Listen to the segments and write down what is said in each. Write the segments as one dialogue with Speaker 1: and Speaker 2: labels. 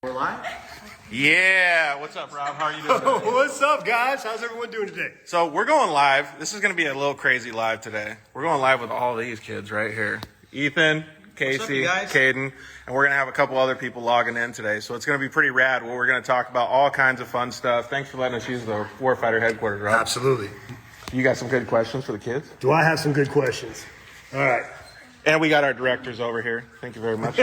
Speaker 1: We're live?
Speaker 2: Yeah, what's up, Rob? How are you doing today?
Speaker 3: What's up, guys? How's everyone doing today?
Speaker 2: So we're going live. This is going to be a little crazy live today. We're going live with all these kids right here. Ethan, Casey, Kaden, and we're going to have a couple other people logging in today. So it's going to be pretty rad. We're going to talk about all kinds of fun stuff. Thanks for letting us use the Warfighter headquarters, Rob.
Speaker 3: Absolutely.
Speaker 2: You got some good questions for the kids?
Speaker 3: Do I have some good questions? All right.
Speaker 2: And we got our directors over here. Thank you very much.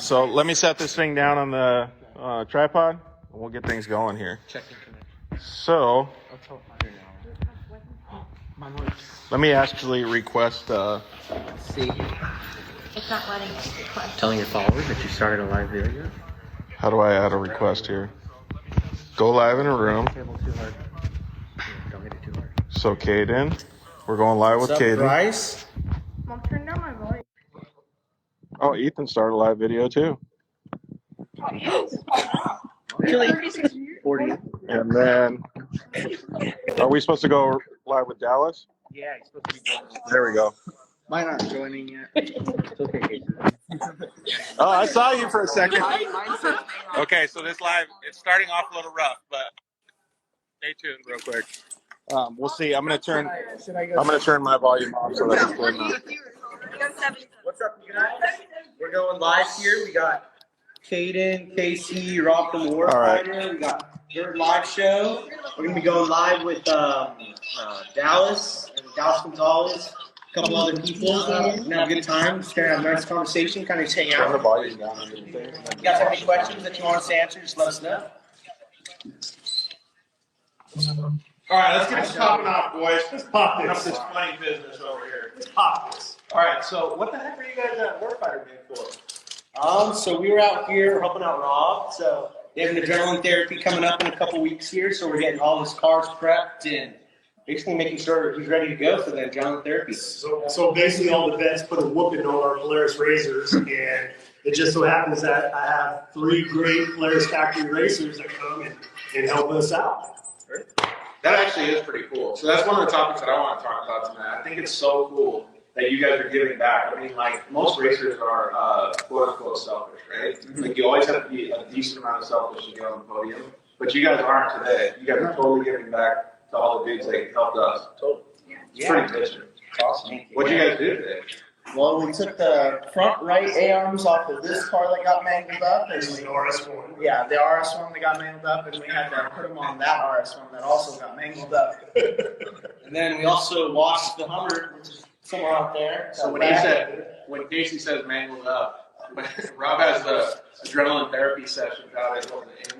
Speaker 2: So let me set this thing down on the tripod, and we'll get things going here.
Speaker 1: Checking connection.
Speaker 2: So, let me actually request.
Speaker 1: See,
Speaker 4: It's not letting us request.
Speaker 1: telling your followers that you started a live video.
Speaker 2: How do I add a request here? Go live in a room.
Speaker 1: Cable too hard. Don't hit it too hard.
Speaker 2: So, Kaden, we're going live with Kaden.
Speaker 1: Bryce?
Speaker 4: Mom, turn down my volume.
Speaker 2: Oh, Ethan started a live video too.
Speaker 1: Really?
Speaker 4: 36 years.
Speaker 1: 40.
Speaker 2: And then, are we supposed to go live with Dallas?
Speaker 1: Yeah, he's supposed to be joining.
Speaker 2: There we go.
Speaker 1: Mine aren't joining yet. It's okay, Casey.
Speaker 2: Oh, I saw you for a second. Okay, so this live, it's starting off a little rough, but stay tuned real quick. We'll see. I'm gonna turn my volume off so that it's good enough.
Speaker 5: What's up, you guys? We're going live here. We got Kaden, Casey, Rob from Warfighter.
Speaker 2: All right.
Speaker 5: We got third live show. We're gonna be going live with Dallas Gonzalez, a couple other people. We're gonna have a good time. Just gonna have a nice conversation, kind of just hang
Speaker 2: Turn the
Speaker 5: out.
Speaker 2: volume down on everything.
Speaker 5: If you guys have any questions that you want us to answer, just let us know.
Speaker 6: All right, let's get this popping off, boys.
Speaker 3: Let's pop
Speaker 6: Enough
Speaker 3: this.
Speaker 6: this funny business over here.
Speaker 3: Let's pop this.
Speaker 6: All right, so what the heck are you guys at Warfighter being for?
Speaker 5: So we were out here helping out Rob. So they have an adrenaline therapy coming up in a couple weeks here. So we're getting all his cars prepped and basically making sure he's ready to go for the adrenaline therapy.
Speaker 3: So basically, all the vets put a whooping on our Polaris Razors, and it just so happens that I have 3 great Polaris factory racers that come and help us out.
Speaker 6: That actually is pretty cool. So that's one of the topics that I want to talk about tonight. I think it's so cool that you guys are giving back. I mean, like, most racers are quote unquote selfish, right? Like, you always have to be a decent amount of selfish to get on the podium. But you guys aren't today. You guys are totally giving back to all the dudes that helped us. Totally. It's pretty bitchin'.
Speaker 5: Awesome.
Speaker 6: What'd you guys do today?
Speaker 5: Well, we took the front right A-arms off of this car that got mangled up.
Speaker 3: This is
Speaker 5: And
Speaker 3: the RS1.
Speaker 5: yeah, the RS1 that got mangled up, and we had to put them on that RS1 that also got mangled up. And then we also washed the Hummer, which is somewhere out there.
Speaker 6: So when Casey says mangled up, Rob has the adrenaline therapy session out at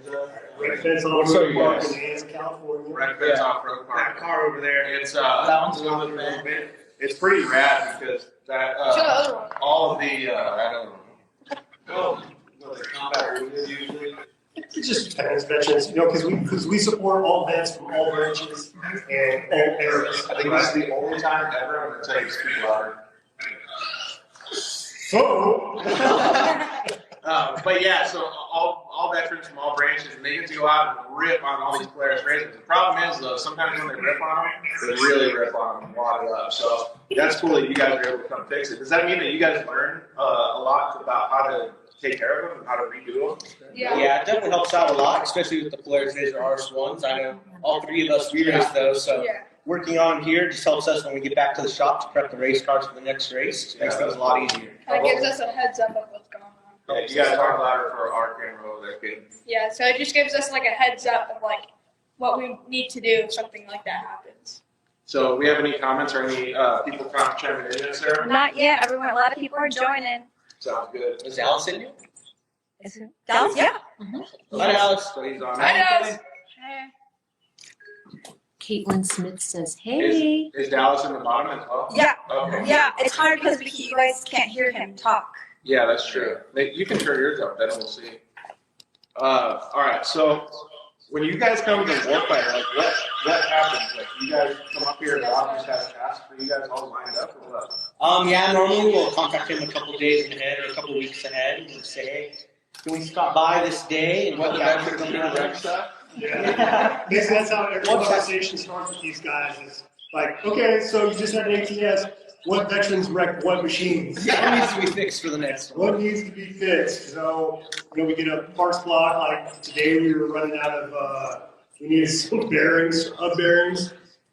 Speaker 6: the
Speaker 3: Red fence on
Speaker 6: So
Speaker 3: Road Park
Speaker 6: yes.
Speaker 3: in Anza, California.
Speaker 6: Red Fence Off-Road
Speaker 5: That
Speaker 6: Park.
Speaker 5: car over there.
Speaker 6: It's
Speaker 5: That one's a little bit big.
Speaker 6: it's pretty rad because that
Speaker 4: Show the other one.
Speaker 6: all of the I don't know. What the combat room is usually.
Speaker 3: It just depends, veterans, because we support all vets from all branches and all eras.
Speaker 6: I think this is the only time ever I'm gonna tell you to speak louder.
Speaker 3: So,
Speaker 6: But yeah, so all veterans from all branches, and they get to go out and rip on all these Polaris races. The problem is, though, sometimes when they rip on them, they really rip on them and wad it up. So that's cool that you guys are able to come fix it. Does that mean that you guys learn a lot about how to take care of them and how to redo them?
Speaker 5: Yeah, it definitely helps out a lot, especially with the Polaris Razor RS1s. I know all 3 of us re-raced those, so
Speaker 4: Yeah.
Speaker 5: working on here just helps us when we get back to the shop to prep the race cars for the next race. It makes things a lot easier.
Speaker 4: That gives us a heads up of what's going on.
Speaker 6: Yeah, you guys talk louder for our camera over there, kid.
Speaker 4: Yeah, so it just gives us like a heads up of like what we need to do if something like that happens.
Speaker 6: So, we have any comments or any people chiming in, Sarah?
Speaker 7: Not yet. Everyone, a lot of people are joining.
Speaker 6: Sounds good.
Speaker 5: Is Alice in here?
Speaker 7: Is it Dallas? Yeah.
Speaker 5: Hi, Alice.
Speaker 6: So he's on.
Speaker 4: I know.
Speaker 7: Caitlin Smith says, "Hey."
Speaker 6: Is Dallas in the bottom as well?
Speaker 7: Yeah.
Speaker 6: Okay.
Speaker 7: Yeah. It's hard because you guys can't hear him talk.
Speaker 6: Yeah, that's true. You can turn yours up, then we'll see. All right, so when you guys come to Warfighter, like what happens? Like you guys come up here and Rob just has a task for you guys all lined up or what?
Speaker 5: Yeah, normally we'll contact him a couple days ahead or a couple weeks ahead and just say, hey, can we stop by this day? And
Speaker 6: What the
Speaker 5: yeah,
Speaker 6: veterans do wreck stuff?
Speaker 3: yeah. That's how every conversation starts with these guys. Is like, okay, so you just had an ATS. what veterans wreck what machines.
Speaker 5: What needs to be fixed for the next one?
Speaker 3: What needs to be fixed? So, we get a parts block. Like today, we were running out of. We needed some bearings, hub bearings,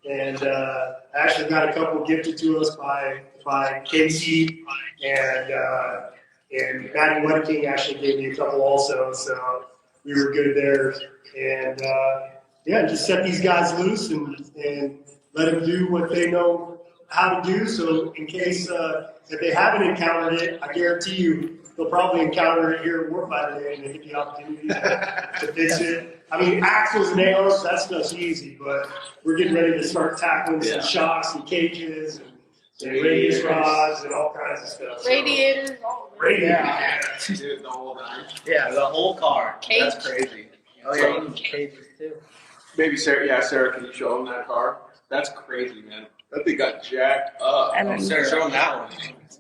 Speaker 3: and I actually got a couple gifted to us by Casey and Maddie Wedeking actually gave me a couple also. So we were good there, and just set these guys loose and let them do what they know how to do. So in case if they haven't encountered it, I guarantee you they'll probably encounter it here at Warfighter Day and they get the opportunity to fix it. I mean, axles, nails, that stuff's easy, but we're getting ready to start tackling some shocks and cages and radius rods and all kinds of stuff. So,
Speaker 4: Radiators, all of it.
Speaker 3: yeah.
Speaker 6: Dude, the whole nine.
Speaker 5: Yeah, the whole car.
Speaker 4: Cage.
Speaker 6: That's crazy.
Speaker 1: Oh, yeah, you need cages too.
Speaker 6: Maybe Sarah, can you show them that car? That's crazy, man. That thing got jacked up.
Speaker 5: Sarah, show them that one.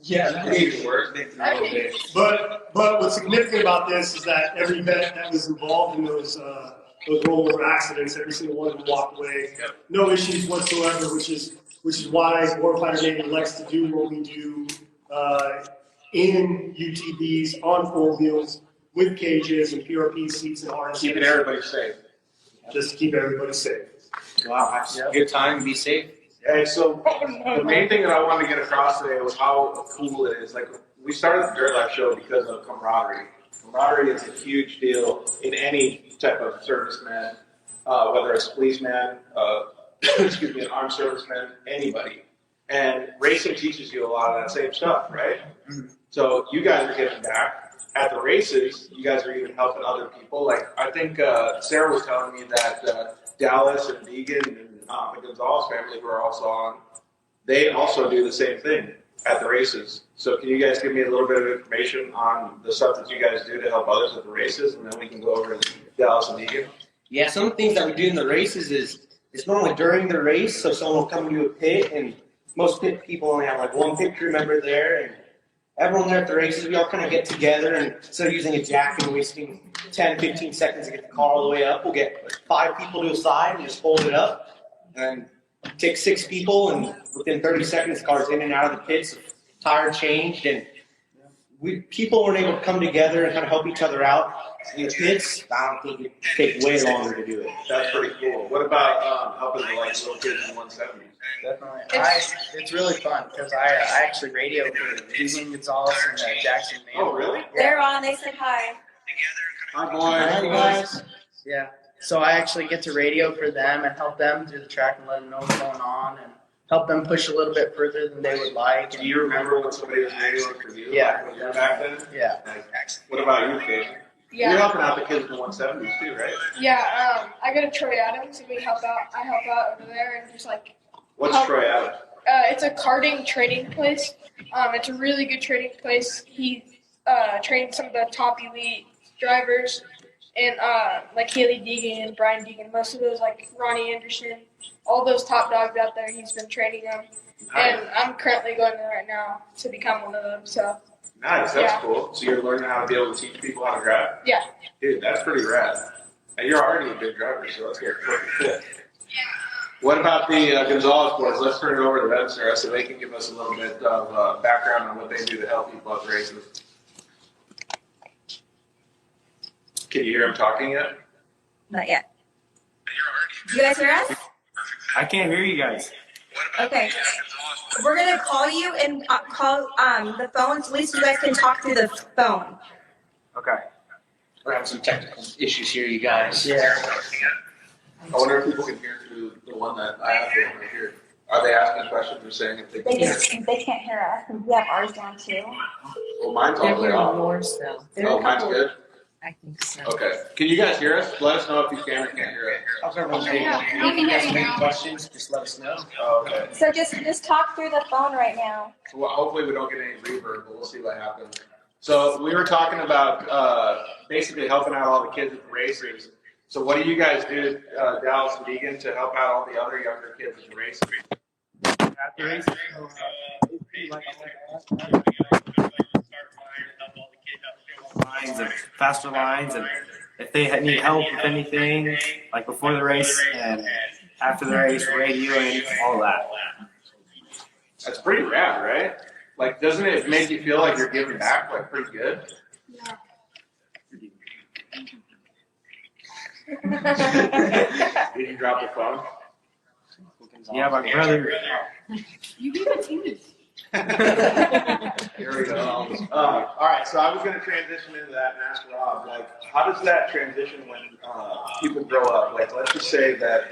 Speaker 6: Yeah, that even worse.
Speaker 3: But what's significant about this is that every vet that was involved in those rollover accidents, every single one of them walked away, no issues whatsoever, which is why Warfighter Day elects to do what we do in UTVs on four wheels with cages and PRP seats and harnesses.
Speaker 6: Keeping everybody safe.
Speaker 3: Just to keep everybody safe.
Speaker 5: Wow, have a good time, be safe.
Speaker 6: Hey, so the main thing that I wanted to get across today was how cool it is. Like, we started the Dirt Life show because of camaraderie. Camaraderie is a huge deal in any type of serviceman, whether it's a policeman, an armed serviceman, anybody. And racing teaches you a lot of that same stuff, right? So you guys are giving back. At the races, you guys are even helping other people. Like, I think Sarah was telling me that Dallas and Deegan and the Gonzalez family, who are also on, they also do the same thing at the races. So can you guys give me a little bit of information on the stuff that you guys do to help others at the races, and then we can go over to Dallas and Deegan?
Speaker 5: Yeah, some of the things that we do in the races is it's normally during the race, so someone will come to a pit, and most pit people only have like one pit crew member there, and everyone there at the races, we all kind of get together, and instead of using a jack and wasting 10, 15 seconds to get the car all the way up, we'll get 5 people to a side and just hold it up, and take 6 people, and within 30 seconds, the car's in and out of the pits, tire changed, and people weren't able to come together and kind of help each other out in the pits. I don't think it'd take way longer to do it.
Speaker 6: That's pretty cool. What about helping the little kids in 170s?
Speaker 1: Definitely. It's really fun because I actually radio for Deegan Gonzalez and Jackson.
Speaker 6: Oh, really?
Speaker 7: They're on. They said hi.
Speaker 6: Hi,
Speaker 1: Hi,
Speaker 6: boys.
Speaker 1: guys. Yeah. So I actually get to radio for them and help them through the track and let them know what's going on and help them push a little bit further than they would like.
Speaker 6: Do you remember when somebody was radioing for you?
Speaker 1: Yeah.
Speaker 6: When you were back then?
Speaker 1: Yeah.
Speaker 6: What about you, Kate?
Speaker 4: Yeah.
Speaker 6: You're helping out the kids in the 170s too, right?
Speaker 4: Yeah, I go to Troy Adams and I help out over there and just like.
Speaker 6: What's Troy Adams?
Speaker 4: It's a karting trading place. It's a really good trading place. He trained some of the top elite drivers, and like Haley Deegan and Brian Deegan. Most of those, like Ronnie Anderson, all those top dogs out there. He's been training them, and I'm currently going there right now to become one of them. So.
Speaker 6: Nice, that's cool. So you're learning how to be able to teach people how to drive?
Speaker 4: Yeah.
Speaker 6: Dude, that's pretty rad. And you're already a good driver, so that's a perfect fit. What about the Gonzalez boys? Let's turn it over to them, Sarah, so they can give us a little bit of background on what they do to help people at the races. Can you hear them talking yet?
Speaker 7: Not yet. You guys hear us?
Speaker 8: I can't hear you guys.
Speaker 7: Okay. We're gonna call you and call the phone. So at least you guys can talk through the phone.
Speaker 8: Okay.
Speaker 5: We're having some technical issues here, you guys.
Speaker 1: Yeah.
Speaker 6: I wonder if people can hear through the one that I have to right here. Are they asking questions or saying if they can hear?
Speaker 7: They can't hear us. We have ours down too.
Speaker 6: Well, mine's all the way off.
Speaker 7: yours though.
Speaker 6: Oh, mine's good?
Speaker 7: I think so.
Speaker 6: Okay. Can you guys hear us? Let us know if you can or can't hear us.
Speaker 5: How's everyone doing?
Speaker 4: Yeah.
Speaker 5: If you guys have any questions, just let us know.
Speaker 6: Oh, okay.
Speaker 7: So just talk through the phone right now.
Speaker 6: Well, hopefully we don't get any reverb, but we'll see what happens. So we were talking about basically helping out all the kids at the races. So what do you guys do, Dallas and Deegan, to help out all the other younger kids at the races?
Speaker 8: At the race, lines and faster lines, and if they need help with anything, like before the race and after the race, radioing, all that.
Speaker 6: That's pretty rad, right? Like, doesn't it make you feel like you're giving back, like, pretty good? Did you drop the phone?
Speaker 8: Yeah, my brother.
Speaker 4: You gave it to me.
Speaker 6: Here we go. All right, so I was going to transition into that and ask Rob, like, how does that transition when people grow up? Like, let's just say that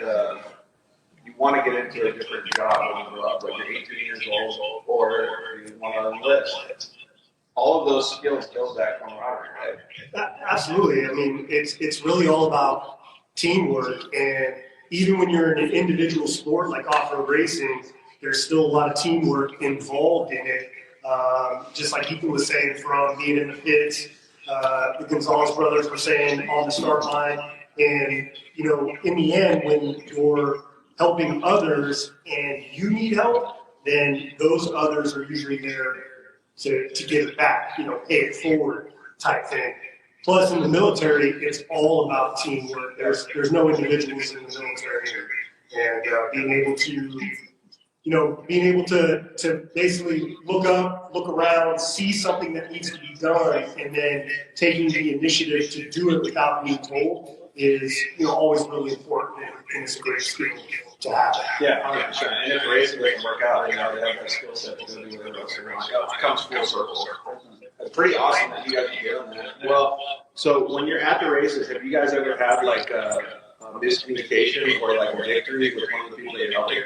Speaker 6: you want to get into a different job when you grow up, like you're 18 years old, or you want to enlist. All of those skills build that camaraderie, right?
Speaker 3: Absolutely. I mean, it's really all about teamwork, and even when you're in an individual sport like off-road racing, there's still a lot of teamwork involved in it. Just like Ethan was saying, from being in the pits, the Gonzalez brothers were saying on the start line, and you know, in the end, when you're helping others and you need help, then those others are usually there to give it back, you know, pay it forward type thing. Plus, in the military, it's all about teamwork. There's no individuals in the military, and being able to basically look up, look around, see something that needs to be done, and then taking the initiative to do it without being told is, you know, always really important, and it's a great skill to have.
Speaker 6: Yeah, 100%. And if racing doesn't work out, then you already have that skill set to do whatever else you're doing. It comes full circle. It's pretty awesome that you guys are doing that. Well, so when you're at the races, have you guys ever had like a miscommunication or like a victory with one of the people that you're helping?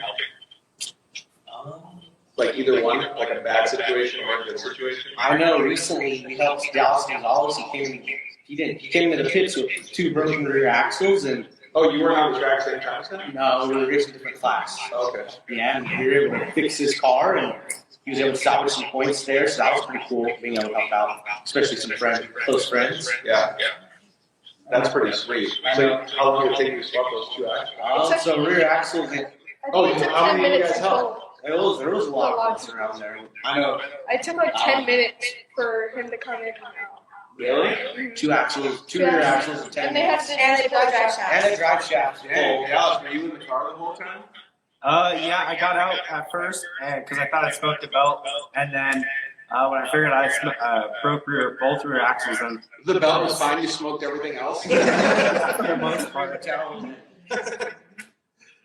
Speaker 6: Like either one, like a bad situation or a good situation?
Speaker 5: I know recently we helped Dallas Gonzalez. He came into the pits with 2 broken rear axles, and
Speaker 6: Oh, you weren't on the track same time as him?
Speaker 5: no, we were racing different class.
Speaker 6: Okay.
Speaker 5: Yeah, and we were able to fix his car, and he was able to salvage some points there, so that was pretty cool, being able to help out, especially some close friends.
Speaker 6: Yeah. That's pretty sweet. So how long did it take you to swap those 2 axles?
Speaker 5: So rear axles,
Speaker 6: Oh, how many of you guys helped?
Speaker 5: there was a lot of points around there. I know.
Speaker 4: It took like 10 minutes for him to come in and out.
Speaker 5: Really? 2 axles, 2 rear axles, and 10
Speaker 4: And they have
Speaker 5: minutes.
Speaker 4: to
Speaker 7: And the drive shaft.
Speaker 5: And a drive shaft.
Speaker 6: Hey, Alex, were you in the car the whole time?
Speaker 8: Yeah, I got out at first because I thought I smoked the belt, and then when I figured I broke both rear axles, and
Speaker 6: The belt was fine, you smoked everything else?
Speaker 8: for the most part, that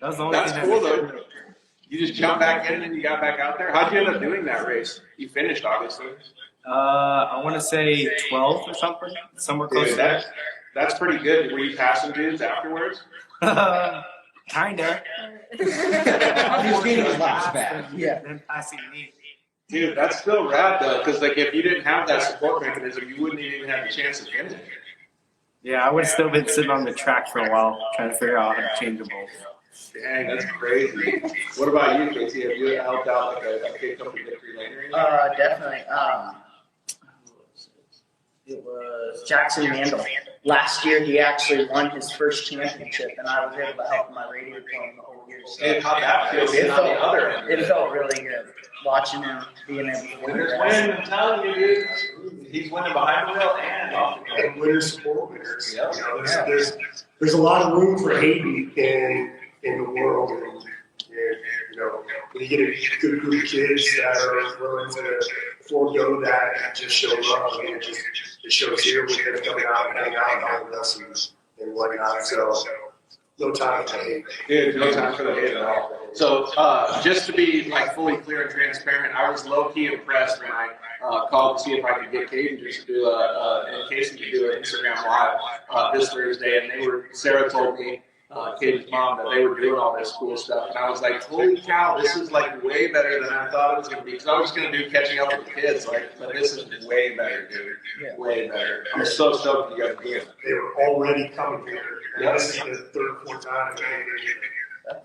Speaker 8: was the only
Speaker 6: That's
Speaker 8: thing
Speaker 6: cool though. You just jumped back in and you got back out there? How'd you end up doing that race? You finished, obviously.
Speaker 8: I want to say 12th or something, somewhere close
Speaker 6: Dude,
Speaker 8: to that.
Speaker 6: that's pretty good. Were you passing dudes afterwards?
Speaker 8: Kinda.
Speaker 5: He was getting his laps back.
Speaker 8: Yeah. Then passing me.
Speaker 6: Dude, that's still rad though, because like if you didn't have that support mechanism, you wouldn't even have the chance to finish.
Speaker 8: Yeah, I would have still been sitting on the track for a while, trying to figure out how to change them both.
Speaker 6: Dang, that's crazy. What about you, Casey? Have you helped out like a kick up victory lane or anything?
Speaker 1: Definitely. It was Jackson Mandel. Last year, he actually won his first championship, and I was able to help him my radio for him the whole year. So
Speaker 6: And how'd that feel? Being on the other end.
Speaker 1: it felt really good watching him being able to win.
Speaker 6: Winners win, I'm telling you, dude. He's winning behind the wheel and off the wheel.
Speaker 3: And winners support winners.
Speaker 6: Yep.
Speaker 3: You know, there's a lot of room for hating in the world, and you know, when you get a good group of kids that are willing to forego that and just show love, I mean, it shows here with them coming out and hanging out with us and whatnot. So no time to hate.
Speaker 6: Dude, no time for the hate at all. So, just to be like fully clear and transparent, I was low key impressed when I called to see if I could get Kaden just to do in case he could do an Instagram live this Thursday, and Sarah told me. Kaden's mom, that they were doing all this cool stuff, and I was like, "Holy cow, this is like way better than I thought it was going to be." Because I was going to do catching up with the kids, but this is way better, dude.
Speaker 1: Yeah.
Speaker 6: Way better. I'm so stoked you guys are doing it.
Speaker 3: They were already coming here. And this is the 3rd or 4th time they came here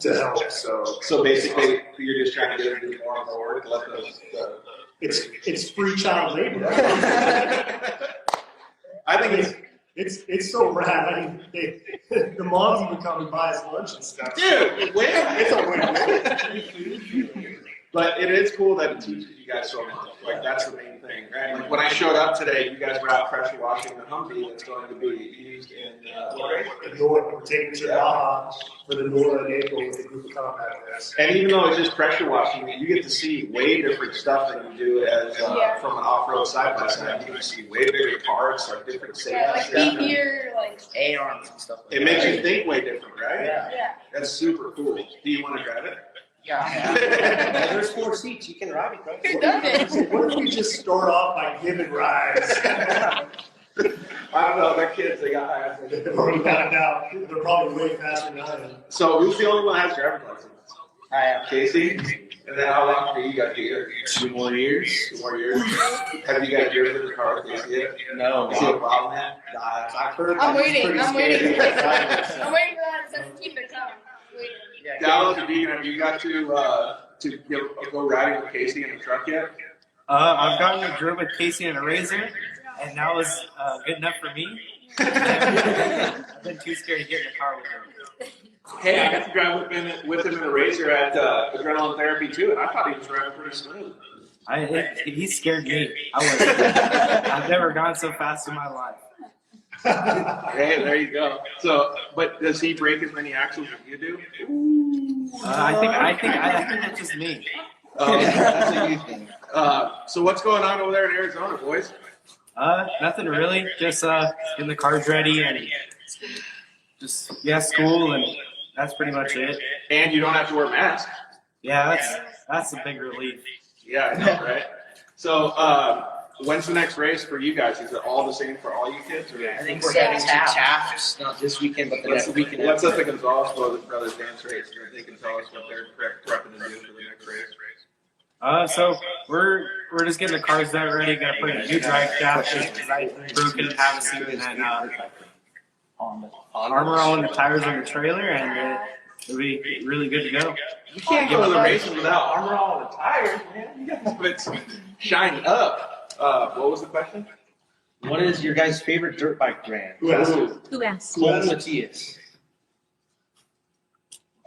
Speaker 3: to help.
Speaker 6: So basically, you're just trying to get them to do more and more work. Let the
Speaker 3: it's free child labor.
Speaker 6: I think
Speaker 3: It's so rad. I mean, the moms even come and buy us lunch and stuff.
Speaker 6: dude, it's a win. But it is cool that it teaches you guys so much. Like that's the main thing. everything, right? Like when I showed up today, you guys were out pressure washing the Humvee that's going to be used in
Speaker 3: We're taking to Baja for the NORA in April with a group of combat vets.
Speaker 6: And even though it's just pressure washing, you get to see way different stuff than you do as from an off-road side by side. You get to see way bigger parts, like different safety
Speaker 4: like
Speaker 6: stuff.
Speaker 4: gear, like
Speaker 1: A-arms and stuff like that.
Speaker 6: It makes you think way different, right?
Speaker 4: yeah.
Speaker 6: That's super cool. Do you want to drive it?
Speaker 1: Yeah.
Speaker 5: There's 4 seats. You can ride it, bro.
Speaker 4: Who does it?
Speaker 3: What if we just start off by giving rides?
Speaker 6: I don't know. They're kids. They got high.
Speaker 3: Without a doubt, they're probably way faster than I am.
Speaker 6: So who's the only one that has driver's license?
Speaker 1: I am.
Speaker 6: Casey? And then how long do you got here?
Speaker 5: 2 more years.
Speaker 6: 2 more years? Have you guys driven in the car with Casey yet?
Speaker 5: No.
Speaker 6: Is he a problem?
Speaker 5: I've heard.
Speaker 4: I'm
Speaker 5: it's
Speaker 4: waiting.
Speaker 5: pretty
Speaker 4: I'm waiting.
Speaker 5: scary.
Speaker 4: I'm waiting for that 17 to come. Waiting.
Speaker 1: Yeah.
Speaker 6: Dallas and Deegan, have you got to go riding with Casey in the truck yet?
Speaker 8: I've gotten a drill with Casey and a razor, and that was good enough for me. I've been too scared to get in the car with him.
Speaker 6: Hey, I got to drive with him in a Razor at Adrenaline Therapy too, and I thought he was driving pretty smooth.
Speaker 8: He scared me. I've never gone so fast in my life.
Speaker 6: Hey, there you go. So, but does he break as many axles as you do?
Speaker 8: I think that's just me.
Speaker 5: That's a you thing.
Speaker 6: So what's going on over there in Arizona, boys?
Speaker 8: Nothing really. Just getting the cars ready and just school, and that's pretty much it.
Speaker 6: And you don't have to wear a mask.
Speaker 8: Yeah, that's a big relief.
Speaker 6: Yeah, I know, right? So, when's the next race for you guys? Is it all the same for all you kids? Or
Speaker 1: I think
Speaker 5: We're
Speaker 1: so.
Speaker 5: heading to Taft, not this weekend, but the next weekend.
Speaker 6: What's up the Gonzalez brothers dance race? They can tell us what they're prepping to do for the next race.
Speaker 8: So we're just getting the cars that ready. Gonna put a new drive shaft because I broke it in Havasu, and then armor all in the tires on the trailer, and it'll be really good to go.
Speaker 6: You can't go to the races without armor all on the tires, man. You got to put it shine up. What was the question?
Speaker 5: What is your guys' favorite dirt bike brand?
Speaker 3: Who asked?
Speaker 7: Who asked?
Speaker 5: Colton Matias.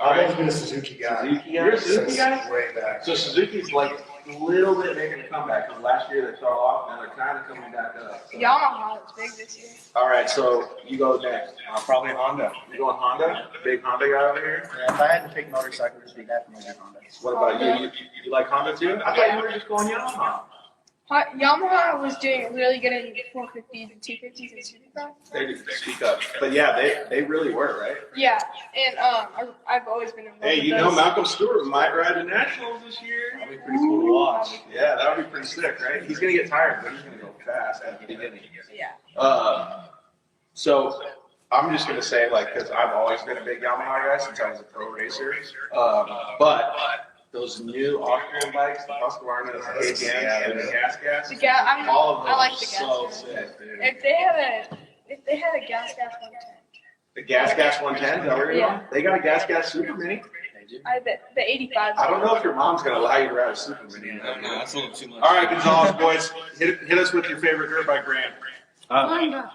Speaker 6: All
Speaker 3: I've always
Speaker 6: right.
Speaker 3: been a Suzuki guy.
Speaker 6: Suzuki guy? You're a Suzuki
Speaker 3: Since
Speaker 6: guy?
Speaker 3: way back.
Speaker 6: So Suzuki's like a little bit making a comeback. Because last year they fell off, and they're kind of coming back up. So.
Speaker 4: Yamaha is big this year.
Speaker 6: All right, so you go next.
Speaker 5: Probably Honda.
Speaker 6: You going Honda? Big Honda guy over here.
Speaker 1: Yeah, if I had to pick motorcycles, it'd be definitely Honda.
Speaker 6: What about you? You like Honda too? I thought you were just going Yamaha.
Speaker 4: Yamaha was doing really good in 450s and 250s and Supercross.
Speaker 6: They didn't speak up, but yeah, they really were, right?
Speaker 4: Yeah, and I've always been involved
Speaker 6: Hey,
Speaker 4: with
Speaker 6: you know
Speaker 4: those.
Speaker 6: Malcolm Stewart might ride the Nationals this year.
Speaker 5: That'd be pretty cool to watch.
Speaker 6: Yeah, that would be pretty sick, right? He's gonna get tired, but he's gonna go fast at the beginning.
Speaker 4: Yeah.
Speaker 6: So I'm just gonna say, like, because I've always been a big Yamaha guy since I was a pro racer. But those new off-road bikes, the Husqvarna, the KTM, and the gas, all of them
Speaker 4: I like
Speaker 6: are
Speaker 4: the
Speaker 6: so
Speaker 4: gas.
Speaker 6: sick, dude.
Speaker 4: If they had a gas 110,
Speaker 6: The gas 110, is that where you're going? They got a gas super mini.
Speaker 4: I bet the 85.
Speaker 6: I don't know if your mom's gonna allow you to ride a super mini.
Speaker 5: That's a little too much.
Speaker 6: All right, Gonzalez boys, hit us with your favorite dirt bike brand.
Speaker 4: Honda.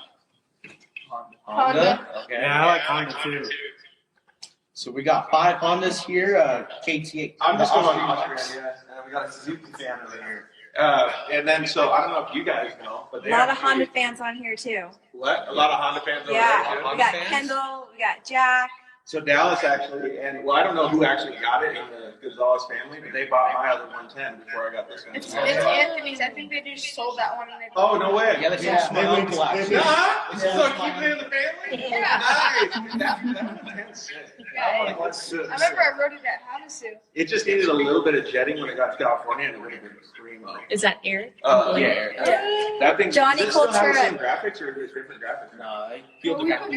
Speaker 5: Okay.
Speaker 8: Yeah, I like Honda too.
Speaker 5: So we got 5 Hondas here. KT8.
Speaker 6: I'm just going
Speaker 5: Austrian.
Speaker 6: Austrian, yeah. And we got a Suzuki fan over here. And then, so I don't know if you guys know, but
Speaker 7: A
Speaker 6: they
Speaker 7: lot of
Speaker 6: actually-
Speaker 7: Honda fans on here too.
Speaker 6: What? A lot of Honda fans over
Speaker 7: Yeah,
Speaker 6: there,
Speaker 7: we
Speaker 6: too?
Speaker 7: got
Speaker 5: fans?
Speaker 7: Kendall, we got Jack.
Speaker 6: So Dallas actually, and well, I don't know who actually got it in the Gonzalez family, but they bought my other 110 before I got this one.
Speaker 4: It's Anthony's. I think they just sold that one. And they
Speaker 6: Oh, no way.
Speaker 5: Yeah, that's
Speaker 1: Yeah.
Speaker 5: my uncle actually.
Speaker 6: Nah, this is like keeping it in the family?
Speaker 4: Yeah.
Speaker 6: Nice. That's sick.
Speaker 4: Yeah,
Speaker 6: That's sick.
Speaker 4: I remember I rode it at Havasu.
Speaker 6: It just needed a little bit of jetting when it got to California, and it would have been primo.
Speaker 7: Is that Eric?
Speaker 5: Yeah.
Speaker 6: That thing,
Speaker 7: Johnny
Speaker 6: does it still have the
Speaker 7: Cultura.
Speaker 6: same graphics, or is it different graphics?
Speaker 5: No,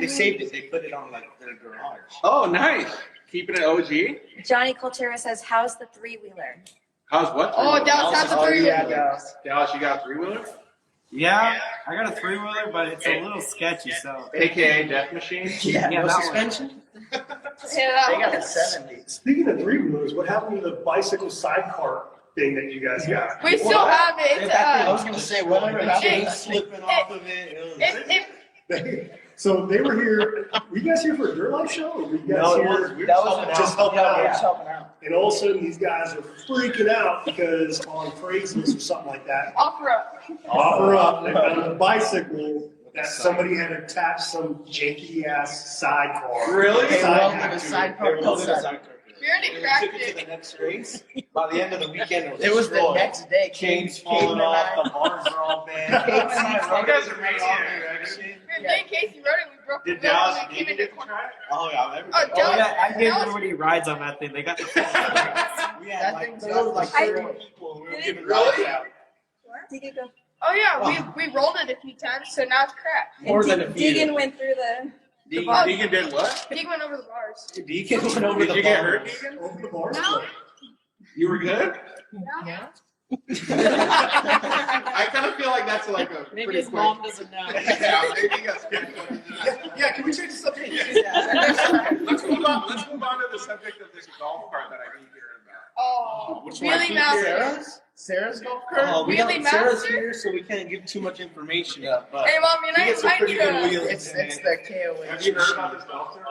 Speaker 5: they saved it. They put it on like their garage.
Speaker 6: Oh, nice. Keeping it OG.
Speaker 7: Johnny Cultura says, "How's the 3-wheeler?"
Speaker 6: How's what?
Speaker 4: Oh, Dallas has a
Speaker 1: Oh, yeah,
Speaker 4: 3-wheeler.
Speaker 1: Dallas.
Speaker 6: Dallas, you got a 3-wheeler?
Speaker 8: Yeah, I got a 3-wheeler, but it's a little sketchy. So
Speaker 6: AKA Death Machine?
Speaker 1: Yeah,
Speaker 8: Yeah,
Speaker 1: no
Speaker 8: that
Speaker 1: suspension.
Speaker 4: Yeah,
Speaker 1: They got the 70s.
Speaker 3: Speaking of 3-wheelers, what happened to the bicycle sidecar thing that you guys got?
Speaker 4: we still have it. It's,
Speaker 5: I was gonna say, whatever
Speaker 1: Whatever
Speaker 5: chain
Speaker 1: happened.
Speaker 5: slipping off of it.
Speaker 4: if
Speaker 3: So they were here. Were you guys here for a Dirt Life show? Or were you guys
Speaker 5: No,
Speaker 3: here?
Speaker 5: we were just helping out.
Speaker 3: And all of a sudden, these guys are freaking out because on Craigslist or something like that,
Speaker 4: Offer up.
Speaker 3: they found a bicycle that somebody had attached some janky ass sidecar.
Speaker 6: Really?
Speaker 1: They
Speaker 3: Side
Speaker 1: welded a
Speaker 3: actor.
Speaker 1: sidecar inside.
Speaker 4: We already
Speaker 5: We
Speaker 4: cracked
Speaker 5: took it to the
Speaker 4: it.
Speaker 5: next race. By the end of the weekend,
Speaker 1: It was the
Speaker 5: destroyed.
Speaker 1: next day.
Speaker 5: Chains
Speaker 1: Caden
Speaker 5: falling
Speaker 1: and
Speaker 5: off,
Speaker 1: I-
Speaker 5: the bars are all bad.
Speaker 1: Caden and I
Speaker 6: You
Speaker 1: rode
Speaker 6: guys
Speaker 1: it.
Speaker 6: are amazing.
Speaker 4: Me and Casey rode it. We broke the
Speaker 6: Did
Speaker 4: wheel
Speaker 6: Dallas
Speaker 4: and we came
Speaker 6: Deegan
Speaker 4: into
Speaker 6: get to
Speaker 4: corner.
Speaker 6: try it?
Speaker 5: Oh yeah, everybody.
Speaker 4: Oh,
Speaker 8: Oh yeah, I gave
Speaker 4: Dallas-
Speaker 8: everybody rides on that thing. They got the
Speaker 5: We
Speaker 1: That
Speaker 5: had like,
Speaker 1: thing's
Speaker 5: there was like
Speaker 7: I-
Speaker 5: 30 people. We were
Speaker 7: Did
Speaker 5: giving
Speaker 7: it
Speaker 5: rides
Speaker 6: really?
Speaker 5: out.
Speaker 7: Did it go?
Speaker 4: Oh yeah, we rolled it a few times, so now it's cracked.
Speaker 5: More than a few.
Speaker 7: Deegan went through the.
Speaker 6: Deegan did what?
Speaker 4: He went over the bars.
Speaker 5: Deacon went over
Speaker 6: Did
Speaker 5: the
Speaker 6: you get
Speaker 5: bars.
Speaker 6: hurt, Deegan?
Speaker 3: Over the bars.
Speaker 4: No.
Speaker 6: You were good?
Speaker 1: Yeah.
Speaker 6: I kind of feel like that's like a
Speaker 9: Maybe
Speaker 6: pretty
Speaker 9: his
Speaker 6: quick.
Speaker 9: mom doesn't know.
Speaker 6: Yeah, maybe you got
Speaker 3: Yeah, can we change the subject?
Speaker 6: Let's move on. Let's move on to the subject of this golf cart that I keep hearing about.
Speaker 4: Oh,
Speaker 5: Which one?
Speaker 4: really massive.
Speaker 1: Sarah's golf cart?
Speaker 5: Oh, we
Speaker 4: Really
Speaker 5: don't, Sarah's
Speaker 4: master?
Speaker 5: here, so we can't give too much information up. But
Speaker 4: Hey mom,
Speaker 5: we get some
Speaker 4: I
Speaker 5: pretty
Speaker 4: need
Speaker 5: good
Speaker 4: a.
Speaker 5: wheels.
Speaker 1: It's the KOH.
Speaker 6: Have you heard about this golf cart?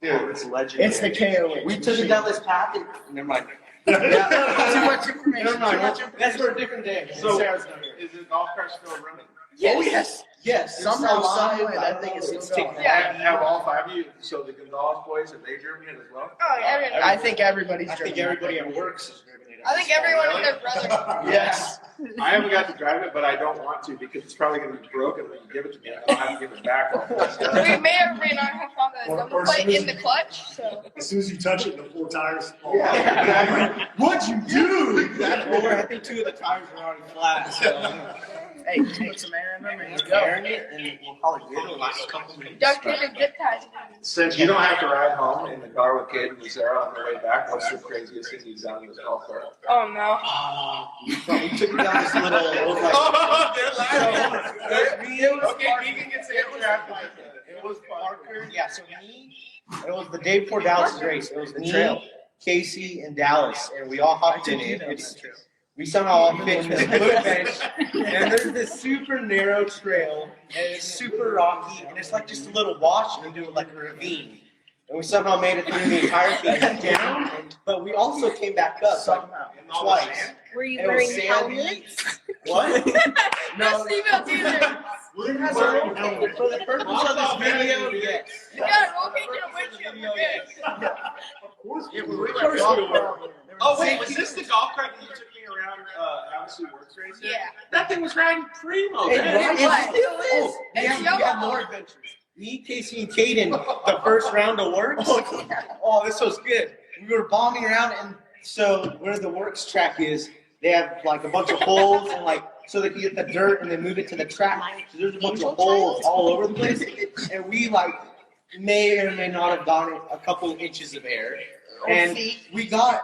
Speaker 5: Dude, it's legendary.
Speaker 1: It's the KOH.
Speaker 5: We took it down this path and never mind.
Speaker 1: Too much information.
Speaker 5: Never mind.
Speaker 1: Too much information.
Speaker 5: That's for a different day.
Speaker 6: So,
Speaker 5: Sarah's not here.
Speaker 6: is the golf cart still running?
Speaker 1: Oh yes.
Speaker 5: Yes.
Speaker 1: Somehow
Speaker 5: it's
Speaker 1: along the way,
Speaker 5: I
Speaker 1: that
Speaker 5: don't
Speaker 1: thing
Speaker 5: know,
Speaker 1: is
Speaker 5: it's
Speaker 1: still
Speaker 5: taking
Speaker 1: going.
Speaker 4: Yeah.
Speaker 6: Have all five of you? So the Gonzalez boys have they driven it as well?
Speaker 4: Oh, yeah,
Speaker 1: I think everybody's
Speaker 5: I think
Speaker 1: driven
Speaker 5: everybody at works is driven it.
Speaker 4: I think everyone and their brother.
Speaker 1: Yes.
Speaker 6: I haven't got to drive it, but I don't want to because it's probably going to be broken when you give it to me. I'll have to give it back.
Speaker 4: We may or may not have found a number plate in the clutch, so.
Speaker 3: As soon as you touch it, the four tires fall
Speaker 6: Yeah,
Speaker 3: off.
Speaker 6: exactly.
Speaker 3: What'd you do?
Speaker 5: Well, I think two of the tires were already flat. So.
Speaker 1: Hey, put some air in them and you go.
Speaker 5: Airing it, and we'll probably do it in the last couple minutes.
Speaker 4: Duct tape and zip ties.
Speaker 6: Since you don't have to ride home in the car with Kaden and Sarah on the way back, what's the craziest thing you've done in this golf cart?
Speaker 4: Oh no.
Speaker 5: We took it down this little. It was like,
Speaker 6: Oh, they're laughing.
Speaker 5: Okay,
Speaker 6: Deegan gets the after.
Speaker 5: It was Parker. Yeah, so me. It was the day before Dallas' race. It was me, Casey, and Dallas, and we all hopped in it. We somehow all fit in this blue bench, and there's this super narrow trail, and it's super rocky, and it's like just a little wash into like a ravine. And we somehow made it through the entire thing down, but we also came back up
Speaker 1: Somehow.
Speaker 5: like twice.
Speaker 7: Were you
Speaker 5: It was
Speaker 7: wearing
Speaker 5: sandy.
Speaker 7: helmets?
Speaker 5: What?
Speaker 4: No seatbelts either.
Speaker 5: For the purpose of this video, yes.
Speaker 4: You gotta roll into the windshield. You're good.
Speaker 3: Of course.
Speaker 6: Oh wait, was this the golf cart that you took me around Havasu Works Race?
Speaker 4: Yeah.
Speaker 6: That thing was riding primo.
Speaker 5: It
Speaker 6: man.
Speaker 5: still is.
Speaker 4: It's
Speaker 5: We have
Speaker 4: yellow.
Speaker 5: more adventures. Me, Casey, and Kaden, the first round of works. Oh, this was good. We were bombing around, and so where the works track is, they have like a bunch of holes, and like so they can get the dirt and then move it to the track. So there's a bunch of holes all over the place, and we like may or may not have gotten a couple inches of air, and we got.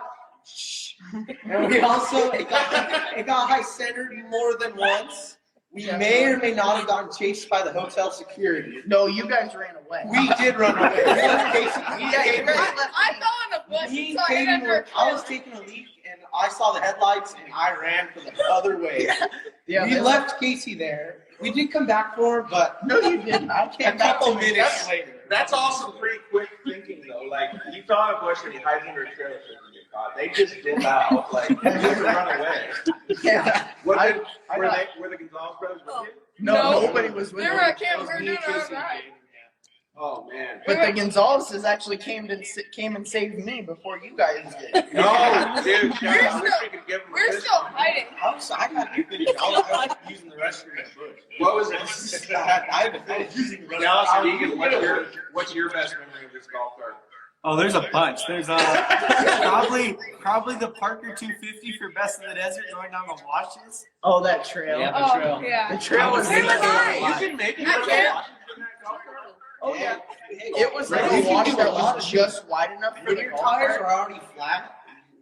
Speaker 5: And we also it got high centered more than once. We may or may not have gotten chased by the hotel security.
Speaker 1: No, you guys ran away.
Speaker 5: We did run away.
Speaker 4: I fell in a bush
Speaker 5: Me
Speaker 4: and
Speaker 5: and
Speaker 4: saw it
Speaker 5: Kaden
Speaker 4: under a
Speaker 5: I was
Speaker 4: trailer.
Speaker 5: taking a leak and I saw the headlights and I ran for the other way.
Speaker 1: Yeah,
Speaker 5: We left Casey there. We did come back for her, but
Speaker 1: No, you didn't. I
Speaker 5: a
Speaker 1: came back
Speaker 5: couple
Speaker 1: to
Speaker 5: minutes later.
Speaker 6: That's also pretty quick thinking though. Like you thought a bush and you hide under a trailer so you get caught. They just did that. Like they just run away.
Speaker 1: Yeah.
Speaker 6: What did,
Speaker 1: I
Speaker 6: were
Speaker 1: got-
Speaker 6: they were the Gonzalez brothers with you?
Speaker 1: No,
Speaker 4: No.
Speaker 1: nobody was with
Speaker 4: They
Speaker 1: me.
Speaker 4: were at camp.
Speaker 5: It was
Speaker 4: We were
Speaker 5: me,
Speaker 4: doing
Speaker 5: Casey,
Speaker 4: our
Speaker 5: and
Speaker 4: ride.
Speaker 5: Kaden,
Speaker 6: Oh man.
Speaker 1: But the Gonzaleses actually came and saved me before you guys did.
Speaker 6: No, dude.
Speaker 4: We're
Speaker 6: I wish
Speaker 4: still-
Speaker 6: we could give them a
Speaker 4: We're
Speaker 6: fist
Speaker 4: still
Speaker 6: bump.
Speaker 4: hiding.
Speaker 5: I got good video. I was using the restroom at Bush.
Speaker 6: What was it?
Speaker 5: I was using the restroom.
Speaker 6: Dallas Deegan, what's your best memory of this golf cart?
Speaker 8: Oh, there's a bunch. There's probably the Parker 250 for Best in the Desert going down the washes.
Speaker 1: Oh, that trail.
Speaker 5: Yeah.
Speaker 4: Oh,
Speaker 5: trail.
Speaker 4: yeah.
Speaker 1: The trail was
Speaker 4: Where was I?
Speaker 6: You can make it.
Speaker 4: I can't.
Speaker 1: Oh yeah. It was like
Speaker 5: Right.
Speaker 1: a wash that was just wide enough for
Speaker 5: When
Speaker 1: the
Speaker 5: your
Speaker 1: golf
Speaker 5: tires
Speaker 1: cart.
Speaker 5: are already flat,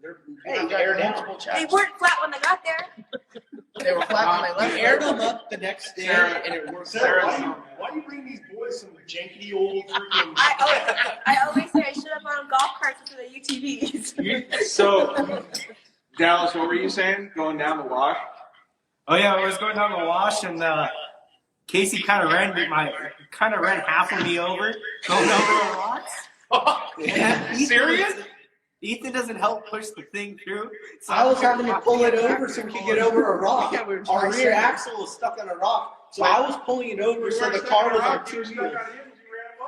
Speaker 5: they're
Speaker 1: Hey,
Speaker 5: they're
Speaker 1: air
Speaker 5: down.
Speaker 1: multiple
Speaker 7: They
Speaker 1: checks.
Speaker 7: weren't flat when they got there.
Speaker 1: They were flat when they
Speaker 5: We
Speaker 1: left.
Speaker 5: aired them up the next day,
Speaker 6: Sarah-
Speaker 5: and it worked.
Speaker 3: Sarah,
Speaker 5: out.
Speaker 3: why do you bring these boys some janky old freaking?
Speaker 7: I always say I should have bought golf carts instead of UTVs.
Speaker 6: So, Dallas, what were you saying? Going down the wash?
Speaker 8: Oh yeah, I was going down the wash and Casey kind of ran half of me over, going over the rocks.
Speaker 6: Serious?
Speaker 8: Ethan doesn't help push the thing through. So
Speaker 5: I was having to pull it over so we could get over a rock.
Speaker 1: Yeah, we were
Speaker 5: Our
Speaker 1: trying
Speaker 5: rear
Speaker 1: to-
Speaker 5: axle was stuck on a rock, so I was pulling it over so the car was on 2 wheels.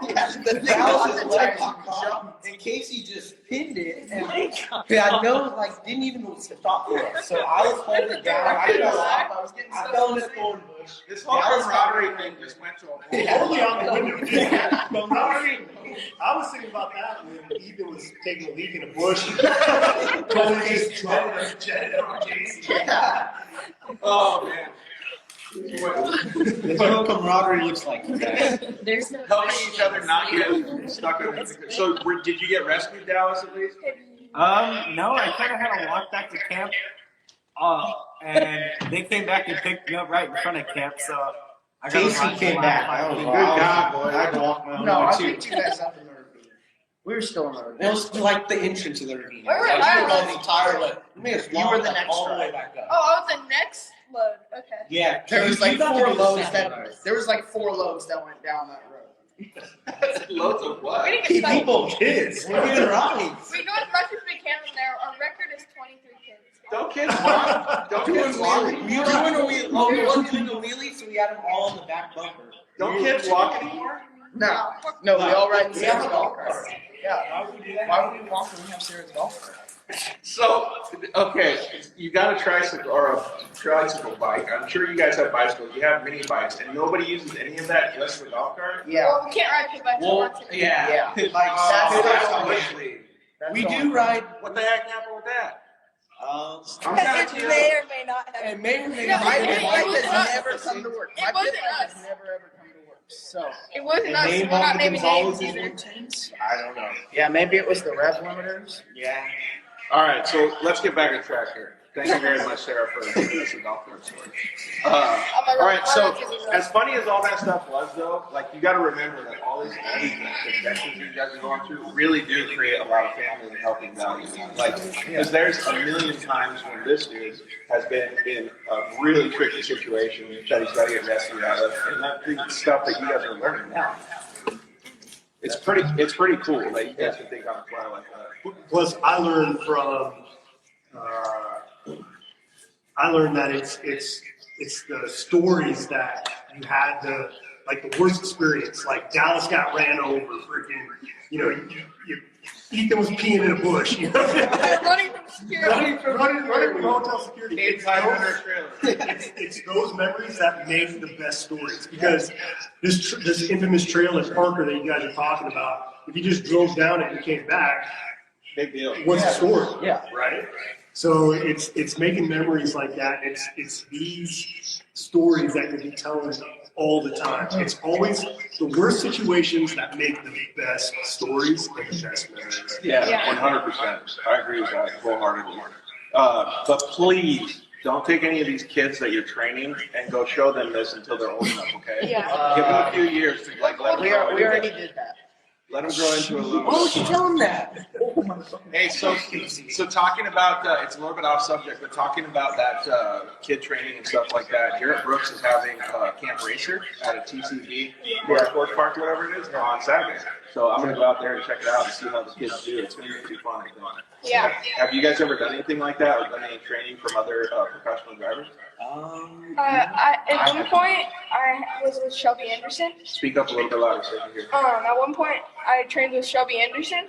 Speaker 5: Yeah, the thing was his leg popped off, and Casey just pinned it, and I know, like, didn't even stop for us. So I was holding it down. I fell off. I fell in the thorn bush.
Speaker 6: This whole camaraderie thing just went to a point.
Speaker 3: Totally out the window. I was thinking about that when Ethan was taking a leak in a bush. Totally just jetted over Casey.
Speaker 6: Oh, man.
Speaker 5: That's what camaraderie looks like.
Speaker 7: There's no
Speaker 6: Helping each other not get stuck in it. So, did you get rescued, Dallas, at least?
Speaker 8: No, I kind of had to walk back to camp. And they came back and picked me up right in front of camp. So I got
Speaker 5: Casey came back. I was
Speaker 6: Good God, boy.
Speaker 5: I had to walk my own
Speaker 1: No,
Speaker 5: way
Speaker 1: I
Speaker 5: too.
Speaker 1: picked you guys up in the ravine. We were still in the ravine.
Speaker 5: It was like the entrance of the ravine.
Speaker 4: Where were
Speaker 5: I
Speaker 4: I?
Speaker 5: was the entire way.
Speaker 1: You were the next
Speaker 5: all the way
Speaker 1: ride.
Speaker 5: back up.
Speaker 4: Oh, I was the next load. Okay.
Speaker 5: Yeah,
Speaker 1: There was
Speaker 5: you
Speaker 1: like
Speaker 5: got to
Speaker 1: 4
Speaker 5: do the
Speaker 1: loads
Speaker 5: second
Speaker 1: that
Speaker 5: ride.
Speaker 1: there was like 4 loads that went down that road.
Speaker 6: Loads of what?
Speaker 4: We didn't get stuck.
Speaker 3: People, kids.
Speaker 5: We're getting rides.
Speaker 4: We go as much as we can from there. Our record is 23 kids.
Speaker 6: Don't kids walk? Don't kids walk?
Speaker 5: We were doing a wheelie. Oh, we weren't doing a wheelie, so we had them all in the back bumper.
Speaker 6: Don't kids walk anymore?
Speaker 1: No, we all ride in
Speaker 5: We have
Speaker 1: Sarah's
Speaker 5: a
Speaker 1: golf
Speaker 5: golf
Speaker 1: cart.
Speaker 5: cart.
Speaker 1: Yeah, why would we walk when we have Sarah's golf cart?
Speaker 6: So, okay, you got a tricycle or a tricycle bike. I'm sure you guys have bicycles. You have mini bikes, and nobody uses any of that, just the golf cart?
Speaker 1: Yeah.
Speaker 4: Well, we can't ride pit bikes.
Speaker 5: Well, yeah.
Speaker 1: Yeah.
Speaker 5: Pit bikes.
Speaker 6: Oh,
Speaker 1: That's
Speaker 6: that's
Speaker 1: the
Speaker 6: bush league.
Speaker 1: That's
Speaker 5: We
Speaker 1: the
Speaker 5: do
Speaker 1: only-
Speaker 5: ride.
Speaker 6: What the heck happened with that? I'm
Speaker 7: Because
Speaker 6: kind
Speaker 7: it
Speaker 6: of curious.
Speaker 7: may or may not have.
Speaker 5: And maybe we
Speaker 4: Yeah,
Speaker 1: My
Speaker 4: it
Speaker 1: pit
Speaker 4: was
Speaker 1: bike
Speaker 4: us.
Speaker 1: has never come to work.
Speaker 4: It
Speaker 1: My
Speaker 4: wasn't
Speaker 1: pit bike
Speaker 4: us.
Speaker 1: has never ever come to work. So
Speaker 4: It wasn't
Speaker 5: And
Speaker 4: us.
Speaker 5: name
Speaker 4: We're not
Speaker 5: Kaden
Speaker 4: naming
Speaker 5: Gonzalez
Speaker 4: names
Speaker 5: is
Speaker 4: either.
Speaker 5: intense.
Speaker 6: I don't know.
Speaker 1: yeah, maybe it was the rev limiters.
Speaker 5: Yeah.
Speaker 6: All right, so let's get back on track here. Thank you very much, Sarah, for giving us a golf cart story. All right, so as funny as all that stuff was, though, like you got to remember that all these adventures you guys are going through really do create a lot of family and helping values. Like, because there's a million times when this dude has been in a really tricky situation that he's got to get rescued out of, and that's the stuff that you guys are learning now. It's pretty cool that you guys can think on the fly like that.
Speaker 3: Plus, I learned from. I learned that it's the stories that you had the worst experience. Like Dallas got ran over, freaking. Ethan was peeing in a bush. You know?
Speaker 4: Running from security.
Speaker 3: running from hotel security.
Speaker 6: Kids hiding in their trailer.
Speaker 3: It's those memories that make the best stories, because this infamous trail at Parker that you guys are talking about, if you just drove down it and came back,
Speaker 6: Big deal.
Speaker 3: what's the story?
Speaker 1: Yeah.
Speaker 3: Right? So it's making memories like that. It's these stories that you'll be telling all the time. It's always the worst situations that make the best stories and the best memories.
Speaker 6: Yeah,
Speaker 4: Yeah.
Speaker 6: 100%. I agree with that wholeheartedly. But please don't take any of these kids that you're training and go show them this until they're old enough. Okay?
Speaker 4: Yeah.
Speaker 6: Give them a few years to let them
Speaker 1: We
Speaker 6: grow.
Speaker 1: we already did that.
Speaker 6: Let them grow into a little.
Speaker 5: Why would you tell them that?
Speaker 6: Hey, so talking about it's a little bit off subject, but talking about that kid training and stuff like that. Garrett Brooks is having Camp Racer at a TCB sports park, whatever it is, on Saturday. So I'm gonna go out there and check it out and see how the kids do. It's gonna be pretty fun, I think.
Speaker 4: Yeah.
Speaker 6: Have you guys ever done anything like that, or done any training from other professional drivers?
Speaker 4: At one point, I was with Shelby Anderson.
Speaker 6: Speak up a little bit louder so I can hear.
Speaker 4: At one point, I trained with Shelby Anderson,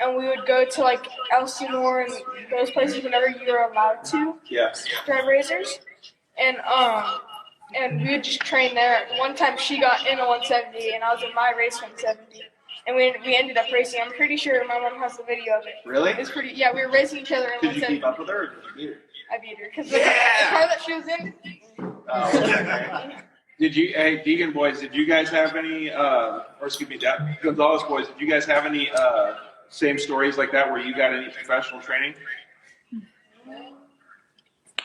Speaker 4: and we would go to like Elsinore and those places whenever you were allowed to
Speaker 6: Yeah.
Speaker 4: drive racers, and we would just train there. One time, she got in a 170, and I was in my race 170, and we ended up racing. I'm pretty sure my mom has the video of it.
Speaker 6: Really?
Speaker 4: It's pretty. Yeah, we were racing each other in
Speaker 6: Did you
Speaker 4: 170.
Speaker 6: keep up with her, or did you beat her?
Speaker 4: I beat her because the car that she was in.
Speaker 6: Did you, hey, Deegan boys, did you guys have any, or excuse me, Gonzalez boys, did you guys have any same stories like that where you got any professional training?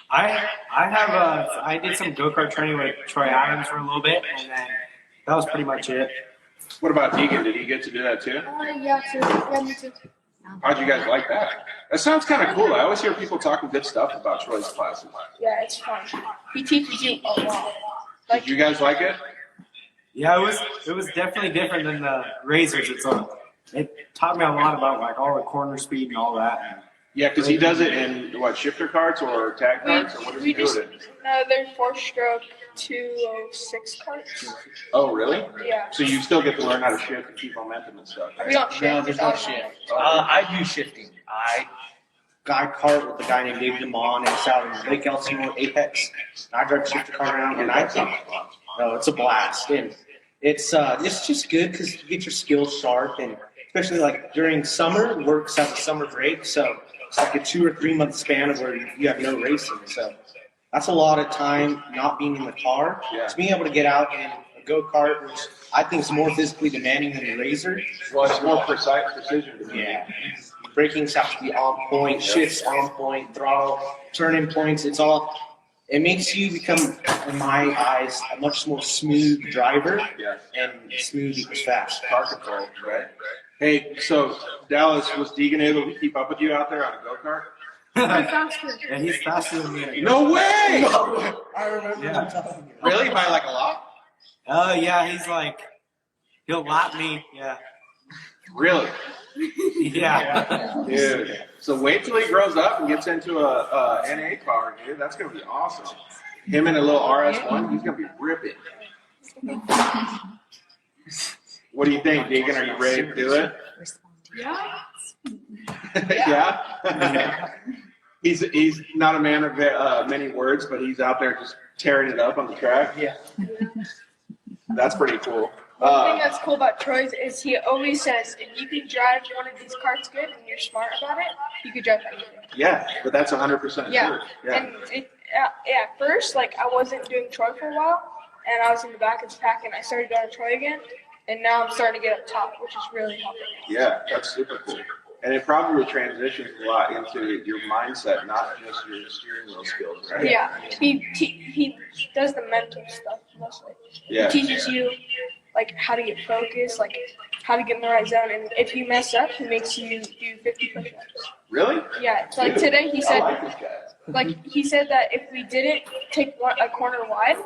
Speaker 8: I did some go-kart training with Troy Adams for a little bit, and then that was pretty much it.
Speaker 6: What about Deegan? Did he get to do that too?
Speaker 4: Yeah, too. Yeah, me too.
Speaker 6: How'd you guys like that? That sounds kind of cool. I always hear people talking good stuff about Troy's classes.
Speaker 4: Yeah, it's fun. He teaches you a lot.
Speaker 6: Did you guys like it?
Speaker 8: Yeah, it was definitely different than the Razors. It taught me a lot about like all the corner speed and all that.
Speaker 6: Yeah, because he does it in what, shifter carts or tag carts, or what does he do with it?
Speaker 4: No, they're 4-stroke 206 carts.
Speaker 6: Oh, really?
Speaker 4: Yeah.
Speaker 6: So you still get to learn how to shift and keep momentum and stuff.
Speaker 4: We don't shift.
Speaker 5: No, there's no
Speaker 4: it's
Speaker 5: shift.
Speaker 4: automatic.
Speaker 5: I do shifting. I kart with a guy named Deegan Gonzalez, and he's out in Lake Elsinore, Apex. I drive the shifter car around, and I think, no, it's a blast. And it's just good because you get your skills sharp, and especially like during summer, works have a summer break, so it's like a 2 or 3 month span of where you have no racing. So that's a lot of time not being in the car.
Speaker 6: Yeah.
Speaker 5: So being able to get out in a go-kart, which I think is more physically demanding than the Razor.
Speaker 6: Well, it's more precise precision. To me.
Speaker 5: Yeah. Braking's have to be on point, shifts on point, throttle, turning points. It makes you become, in my eyes, a much more smooth driver.
Speaker 6: Yeah.
Speaker 5: And smooth equals fast.
Speaker 6: Car control, right? Hey, so Dallas, was Deegan able to keep up with you out there on a go-kart?
Speaker 8: And he's faster than me.
Speaker 6: No way!
Speaker 5: I remember
Speaker 8: Yeah.
Speaker 5: him telling me.
Speaker 6: Really? By like a lot?
Speaker 8: Yeah, he's like, he'll lap me. Yeah.
Speaker 6: Really?
Speaker 8: Yeah.
Speaker 6: Dude. So wait till he grows up and gets into a NA car, dude. That's gonna be awesome. Him and a little RS1, he's gonna be ripping. What do you think, Deegan? Are you ready to do it?
Speaker 4: Yeah.
Speaker 6: Yeah. He's not a man of many words, but he's out there just tearing it up on the track.
Speaker 1: Yeah.
Speaker 6: That's pretty cool.
Speaker 4: One thing that's cool about Troy's is he always says, if you can drive one of these carts good and you're smart about it, you could drive anything.
Speaker 6: Yeah, but that's 100%
Speaker 4: Yeah.
Speaker 6: true. Yeah.
Speaker 4: And at first, like, I wasn't doing Troy for a while, and I was in the back of the pack, and I started going to Troy again, and now I'm starting to get up top, which is really helping.
Speaker 6: Yeah, that's super cool. And it probably transitions a lot into your mindset, not just your steering wheel skills, right?
Speaker 4: Yeah. He does the mental stuff mostly.
Speaker 6: Yeah.
Speaker 4: He teaches you, like, how to get focused, like, how to get in the right zone, and if you mess up, he makes you do 50 push-ups.
Speaker 6: Really?
Speaker 4: Yeah. So, like, today he
Speaker 6: I
Speaker 4: said,
Speaker 6: like this guy.
Speaker 4: he said that if we didn't take a corner wide,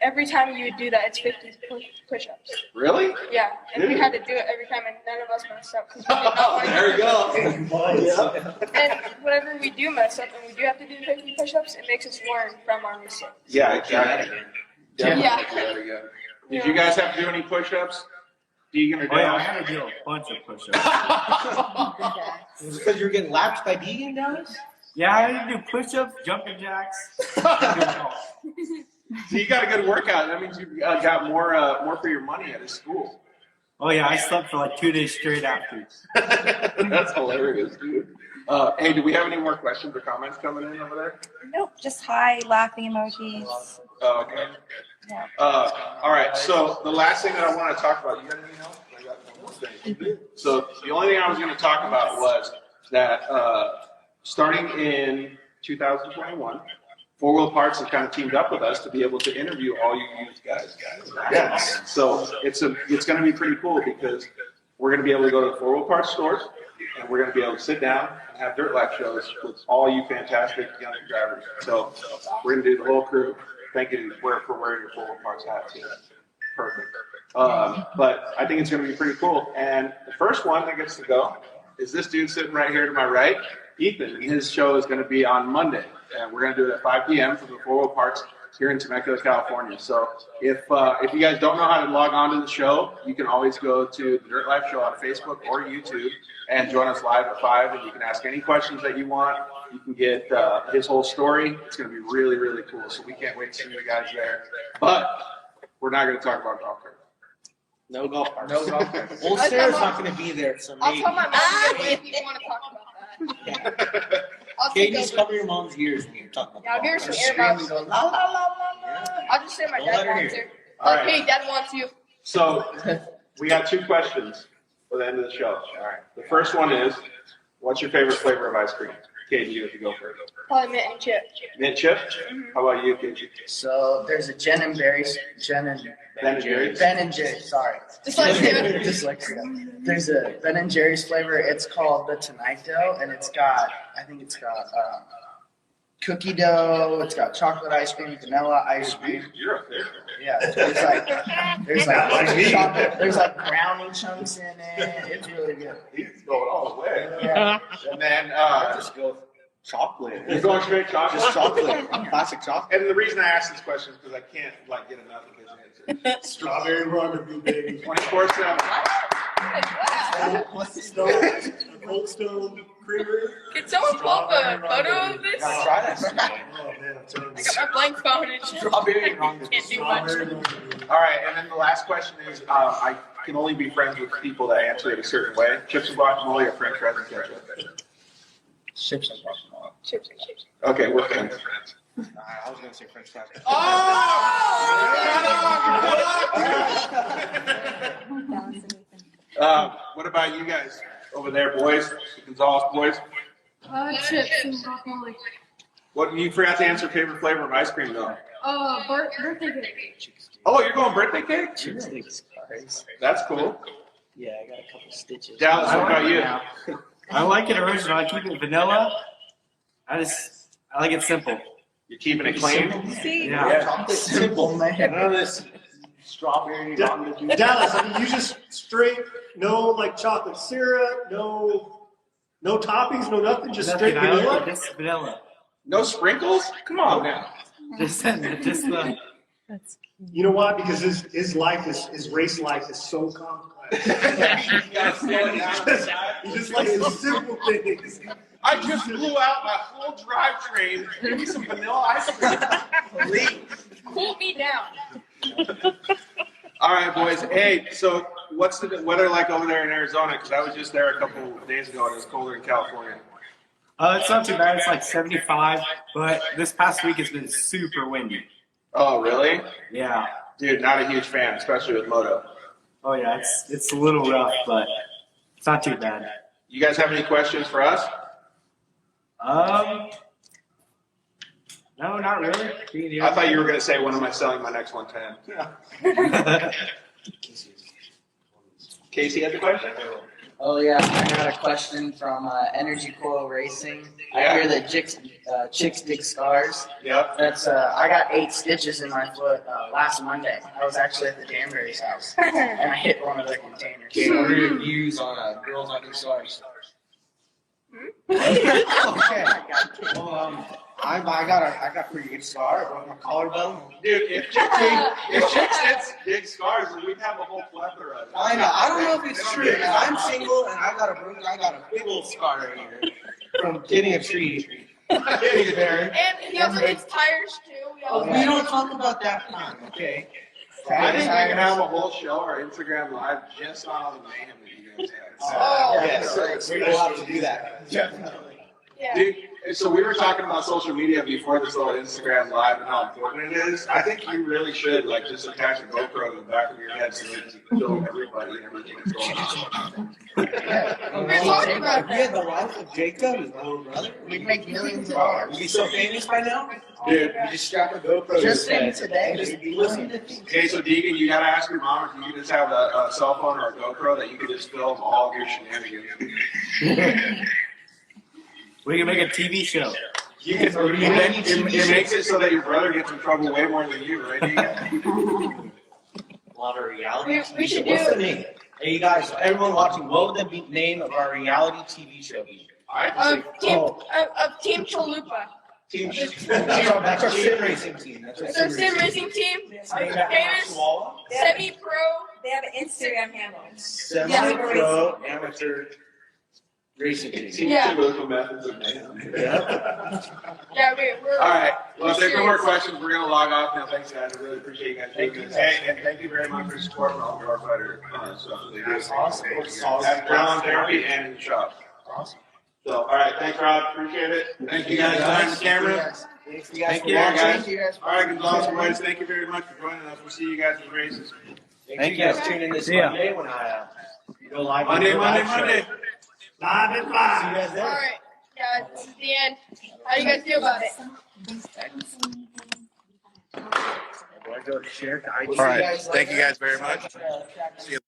Speaker 4: every time you would do that, it's 50 push-ups.
Speaker 6: Really?
Speaker 4: Yeah, and we had to do it every time, and none of us messed up because we did not want to.
Speaker 6: There you go.
Speaker 4: And whenever we do mess up and we do have to do 50 push-ups, it makes us learn from our mistakes.
Speaker 6: Yeah, exactly.
Speaker 4: Yeah.
Speaker 6: There you go. Did you guys have to do any push-ups? Deegan or
Speaker 8: Oh, yeah, I
Speaker 6: Dallas?
Speaker 8: had to do a bunch of push-ups.
Speaker 5: Because you're getting lapped by Deegan, Dallas?
Speaker 8: Yeah, I had to do push-ups, jumping jacks.
Speaker 6: So you got a good workout. That means you got more for your money at his school.
Speaker 8: Oh, yeah, I slept for like 2 days straight after.
Speaker 6: That's hilarious, dude. Hey, do we have any more questions or comments coming in over there?
Speaker 7: Nope, just hi, laughing emojis.
Speaker 6: Oh, okay.
Speaker 7: Yeah.
Speaker 6: All right. So the last thing that I want to talk about, you got anything else? I got one more thing. So the only thing I was going to talk about was that starting in 2021, Four Wheel Parts have kind of teamed up with us to be able to interview all you youth guys. Yes. So it's going to be pretty cool because we're going to be able to go to the Four Wheel Parts stores and we're going to be able to sit down and have dirt lap shows with all you fantastic young drivers. So we're going to do the whole crew. Thank you for wearing your Four Wheel Parts hat too. Perfect. But I think it's going to be pretty cool. And the first one that gets to go is this dude sitting right here to my right, Ethan. And his show is going to be on Monday. And we're going to do it at 5 p.m. from the Four Wheel Parts here in Temecula, California. So if you guys don't know how to log on to the show, you can always go to the Dirt Life Show on Facebook or YouTube and join us live at 5. And you can ask any questions that you want. You can get his whole story. It's going to be really, really cool. So we can't wait to see you guys there. But we're not going to talk about golf carts.
Speaker 5: No golf carts.
Speaker 6: No golf carts.
Speaker 5: Old Sarah's not going to be there, so
Speaker 4: I'll
Speaker 5: maybe.
Speaker 4: tell my mom to get away if you want to talk about that. I'll
Speaker 5: Katie,
Speaker 4: take
Speaker 5: just
Speaker 4: over.
Speaker 5: cover your mom's ears when you're talking about
Speaker 4: Yeah, I'll give her
Speaker 5: golf
Speaker 4: some
Speaker 5: carts.
Speaker 4: earmuffs. I'll just say my
Speaker 5: Don't
Speaker 4: dad
Speaker 5: let her
Speaker 4: wants
Speaker 5: hear
Speaker 4: her.
Speaker 6: All
Speaker 4: Like,
Speaker 6: right.
Speaker 4: hey, dad wants you.
Speaker 6: So we got 2 questions for the end of the show. All right. The first one is, what's your favorite flavor of ice cream? Katie, you have to go first.
Speaker 4: Probably mint and chip.
Speaker 6: Mint chip? How about you, Katie?
Speaker 1: So there's a Ben and Jerry's. Sorry.
Speaker 4: Just like you.
Speaker 1: Dyslexia. There's a Ben and Jerry's flavor. It's called the Tonight Dough, and it's got cookie dough. It's got chocolate ice cream, vanilla ice cream.
Speaker 6: You're a favorite.
Speaker 1: Yeah, there's like brownie chunks in it. It's really good.
Speaker 6: He's going all the way.
Speaker 1: Yeah.
Speaker 6: And then
Speaker 5: Just go chocolate.
Speaker 6: you're going straight chocolate.
Speaker 5: Just chocolate. Classic chocolate.
Speaker 6: And the reason I ask this question is because I can't like get enough of his answers.
Speaker 3: Strawberry rendezvous, baby.
Speaker 6: 24/7.
Speaker 3: Cold Stone Creamery.
Speaker 4: Can someone pull up a photo of this?
Speaker 5: Gotta try that stuff.
Speaker 3: Oh man, I'm telling
Speaker 4: I
Speaker 3: you.
Speaker 4: got my blank phone and
Speaker 5: Strawberry rendezvous.
Speaker 4: can't do much.
Speaker 3: Strawberry rendezvous.
Speaker 6: All right, and then the last question is, I can only be friends with people that answer it a certain way. Chips and guacamole or French fries and ketchup?
Speaker 1: Chips and guacamole.
Speaker 4: Chips and chips.
Speaker 6: Okay, we're friends.
Speaker 5: I was gonna say French fries.
Speaker 6: What about you guys over there, boys? The Gonzalez boys?
Speaker 4: Chips and guacamole.
Speaker 6: What you forgot to answer favorite flavor of ice cream though?
Speaker 4: Birthday cake.
Speaker 6: Oh, you're going birthday cake?
Speaker 1: Chips and scars.
Speaker 6: That's cool.
Speaker 1: Yeah, I got a couple stitches.
Speaker 6: Dallas, what about you?
Speaker 8: I like it original. I keep it vanilla. I like it simple.
Speaker 6: You're keeping it clean?
Speaker 8: Yeah.
Speaker 1: Simple man.
Speaker 5: None of this strawberry rendezvous.
Speaker 3: Dallas, I mean, you just straight, no like chocolate syrup, no toppings, no nothing, just straight
Speaker 8: Nothing. I like
Speaker 3: vanilla.
Speaker 8: it just vanilla.
Speaker 6: No sprinkles? Come on now.
Speaker 8: Just the.
Speaker 3: You know why? Because his life his race life is so complex. He just likes the simple things.
Speaker 6: I just blew out my whole drivetrain. Give me some vanilla ice cream. Please.
Speaker 4: Cool me down.
Speaker 6: All right, boys. Hey, so what's the weather like over there in Arizona? Because I was just there a couple of days ago and it was colder in California.
Speaker 8: It's not too bad. It's like 75, but this past week has been super windy.
Speaker 6: Oh, really?
Speaker 8: Yeah.
Speaker 6: Dude, not a huge fan, especially with moto.
Speaker 8: Oh yeah, it's a little rough, but it's not too bad.
Speaker 6: You guys have any questions for us?
Speaker 8: No, not really.
Speaker 6: I thought you were going to say, when am I selling my next 110? Casey had the question?
Speaker 1: Oh yeah, I got a question from Energy Coil Racing. I hear that chicks dig scars.
Speaker 6: Yep.
Speaker 1: That's I got 8 stitches in my foot last Monday. I was actually at the Danbury's house and I hit one of their containers.
Speaker 5: Okay, what are your views on girls on their stars?
Speaker 1: Okay.
Speaker 5: Well, I got pretty good scar. I broke my collarbone.
Speaker 6: Dude, if chicks dig scars, then we'd have a whole plethora.
Speaker 5: I know. I don't know if it's true. I'm single and I got a big old scar right here from hitting a tree. Hitting a bear.
Speaker 4: And he also needs tires too.
Speaker 5: We don't talk about that time, okay?
Speaker 6: I think we can have a whole show or Instagram live just on all the mayhem that you guys have.
Speaker 4: Oh.
Speaker 5: Yes, we'll have to do that.
Speaker 1: Definitely.
Speaker 4: Yeah.
Speaker 6: Dude, so we were talking about social media before this little Instagram live and how important it is. I think you really should like just attach a GoPro to the back of your head so that you can film everybody and everything that's going on.
Speaker 4: We were talking about
Speaker 5: Yeah, the life of Jacob, his little brother.
Speaker 1: We'd make millions of dollars.
Speaker 5: We'd be so famous by now.
Speaker 6: Dude,
Speaker 5: You just strap a GoPro to
Speaker 1: Just
Speaker 5: his
Speaker 1: think
Speaker 5: head
Speaker 1: today,
Speaker 5: and just
Speaker 1: we'd be
Speaker 5: listen.
Speaker 6: okay, so Deegan, you gotta ask your mom if you could just have a cell phone or a GoPro that you could just film all of your shenanigans.
Speaker 8: We can make a TV show.
Speaker 6: You can, it makes it so that your brother gets in trouble way more than you, right, Deegan?
Speaker 5: A lot of reality.
Speaker 4: We should
Speaker 5: What's
Speaker 4: do-
Speaker 5: the name? Hey, you guys, everyone watching, what would the name of our reality TV show be?
Speaker 4: Team Chalupa.
Speaker 5: Team. That's our sim racing team. That's our
Speaker 4: It's our
Speaker 5: sim
Speaker 4: sim
Speaker 5: racing.
Speaker 4: racing team.
Speaker 5: It's named after
Speaker 4: Famous
Speaker 5: Chihuahua.
Speaker 4: semi-pro.
Speaker 7: They have an Instagram handle.
Speaker 5: Semi-pro amateur racing team.
Speaker 4: Yeah.
Speaker 6: Local methods of mayhem.
Speaker 5: Yeah.
Speaker 4: Yeah, we're.
Speaker 6: All right. Well, if there's no more questions, we're going to log off now. Thanks, guys. I really appreciate you guys taking this. Hey, and thank you very much for your support from all the Warfighter stuff that they do.
Speaker 5: Awesome.
Speaker 6: At Ground Therapy and in the shop.
Speaker 5: Awesome.
Speaker 6: So, all right. Thanks, Rob. Appreciate it. Thank you guys behind the camera.
Speaker 5: Thanks you guys
Speaker 6: Thank
Speaker 5: for
Speaker 6: you,
Speaker 5: watching.
Speaker 6: guys.
Speaker 1: Thank you guys.
Speaker 6: All right, Gonzalez boys. Thank you very much for joining us. We'll see you guys at the races.
Speaker 5: Thank you guys for tuning in this
Speaker 8: See ya.
Speaker 5: Monday when I go live. on
Speaker 6: Monday,
Speaker 5: the
Speaker 6: Monday,
Speaker 5: live show.
Speaker 6: Monday.
Speaker 3: Live and
Speaker 5: See you
Speaker 3: live.
Speaker 5: guys
Speaker 4: All
Speaker 5: there.
Speaker 4: right. Yeah, this is the end. How do you guys feel about it?
Speaker 5: Do I go to share to IG?
Speaker 2: All right. Thank you guys very much. See you.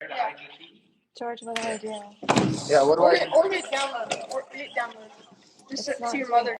Speaker 4: Yeah.
Speaker 9: George, what do I do?
Speaker 1: Yeah, what do
Speaker 4: Or
Speaker 1: I
Speaker 4: hit download. Or hit download. Just
Speaker 9: It's
Speaker 4: to
Speaker 9: not
Speaker 4: your mother.